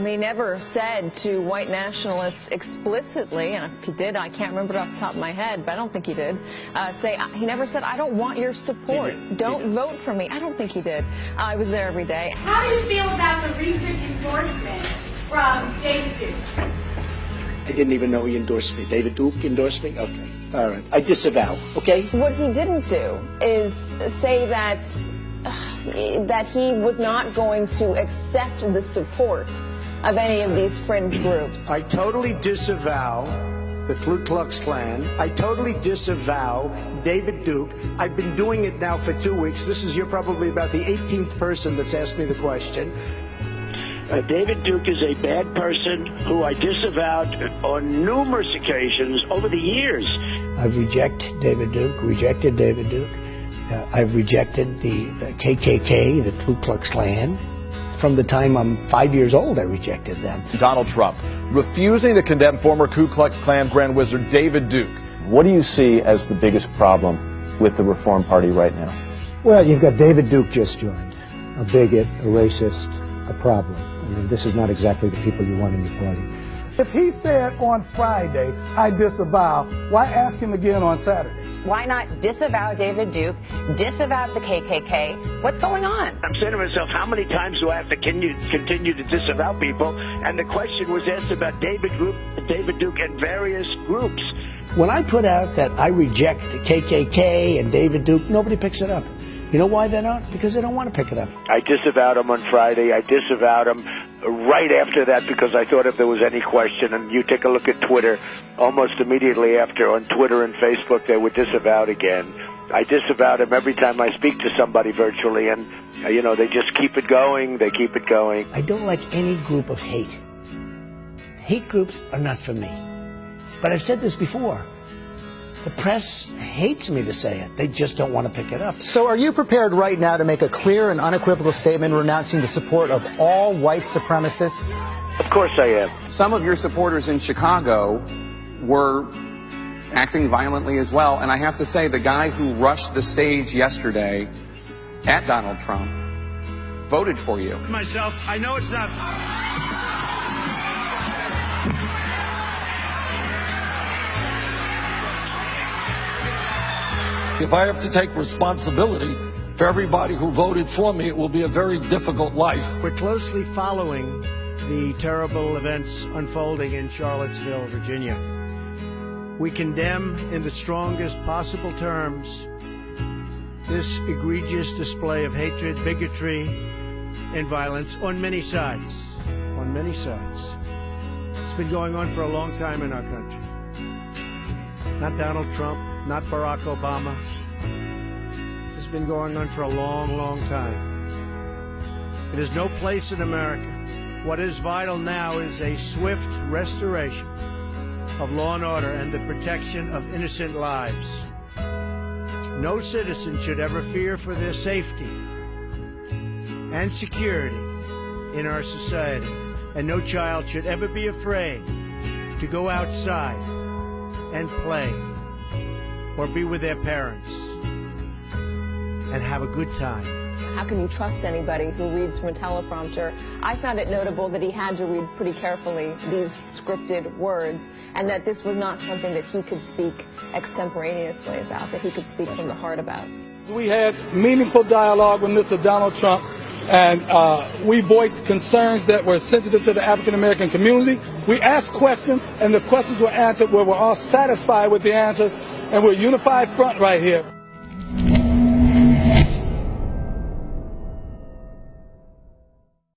He never said to white nationalists explicitly, and if he did, I can't remember it off the top of my head, but I don't think he did, he never said, I don't want your support. Don't vote for me. I don't think he did. I was there every day. How do you feel about the recent endorsement from David Duke? I didn't even know he endorsed me. David Duke endorsed me? Okay. All right. I disavow, okay? What he didn't do is say that he was not going to accept the support of any of these fringe groups. I totally disavow the Ku Klux Klan. I totally disavow David Duke. I've been doing it now for 2 weeks. You're probably about the 18th person that's asked me the question. David Duke is a bad person who I disavowed on numerous occasions over the years. I've rejected David Duke. I've rejected the KKK, the Ku Klux Klan. From the time I'm 5 years old, I rejected them. Donald Trump refusing to condemn former Ku Klux Klan Grand Wizard David Duke. What do you see as the biggest problem with the Reform Party right now? Well, you've got David Duke just joined, a bigot, a racist, a problem. I mean, this is not exactly the people you want in your party. If he said on Friday, I disavow, why ask him again on Saturday? Why not disavow David Duke, disavow the KKK? What's going on? I'm saying to myself, how many times do I have to continue to disavow people? And the question was asked about David Duke and various groups. When I put out that I reject KKK and David Duke, nobody picks it up. You know why they're not? Because they don't want to pick it up. I disavowed him on Friday. I disavowed him right after that because I thought if there was any question, and you take a look at Twitter, almost immediately after on Twitter and Facebook they were disavowed again. I disavowed him every time I speak to somebody virtually, and they just keep it going. They keep it going. I don't like any group of hate. Hate groups are not for me. But I've said this before. The press hates me to say it. They just don't want to pick it up. So are you prepared right now to make a clear and unequivocal statement renouncing the support of all white supremacists? Of course I am. Some of your supporters in Chicago were acting violently as well. And I have to say, the guy who rushed the stage yesterday at Donald Trump voted for you. Myself, I know it's not... If I have to take responsibility for everybody who voted for me, it will be a very difficult life. We're closely following the terrible events unfolding in Charlottesville, Virginia. We condemn in the strongest possible terms this egregious display of hatred, bigotry, and violence on many sides. On many sides. It's been going on for a long time in our country. Not Donald Trump, not Barack Obama. It's been going on for a long, long time. It has no place in America. What is vital now is a swift restoration of law and order and the protection of innocent lives. No citizen should ever fear for their safety and security in our society. And no child should ever be afraid to go outside and play or be with their parents and have a good time. How can you trust anybody who reads from a teleprompter? I found it notable that he had to read pretty carefully these scripted words, and that this was not something that he could speak extemporaneously about, that he could speak from the heart about. We had meaningful dialogue with Mr. Donald Trump, and we voiced concerns that were sensitive to the African-American community. We asked questions, and the questions were answered where we're all satisfied with the answers, and we're a unified front right here.